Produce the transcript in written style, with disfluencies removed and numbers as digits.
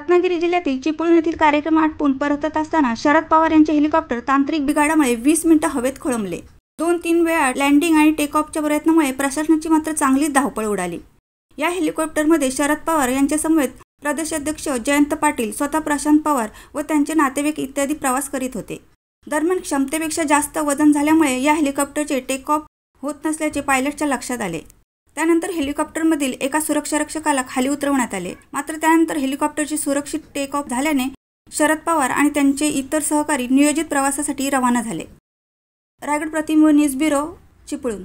रत्नागिरी जिल्ह्यातील चिपळूण येथील कार्यक्रम आटपून परतत असताना शरद पवार यांचे हेलिकॉप्टर तांत्रिक बिघाडामुळे 20 मिनिटे हवेत खोळंबले. 2-3 वेळा लँडिंग आणि टेकऑफच्या प्रयत्नामुळे प्रशासनाची मात्र चांगलीच धावपळ उडाली. या हेलिकॉप्टरमध्ये शरद पवार यांच्यासमवेत प्रदेशाध्यक्ष जयंत पाटील, स्वतः प्रशांत पवार व त्यांचे नातेवाईक इत्यादी प्रवास करीत होते. दरम्यान क्षमतेपेक्षा जास्त वजन झाल्यामुळे या हेलिकॉप्टरचे टेक ऑफ होत नसल्याचे पायलटच्या लक्षात आले. त्यानंतर हेलिकॉप्टरमधील एका सुरक्षारक्षकाला खाली उतरवण्यात आले. मात्र त्यानंतर हेलिकॉप्टरचे सुरक्षित टेक ऑफ झाल्याने शरद पवार आणि त्यांचे इतर सहकारी नियोजित प्रवासासाठी रवाना झाले. रायगड प्रतिनिधी न्यूज ब्युरो, चिपळूण.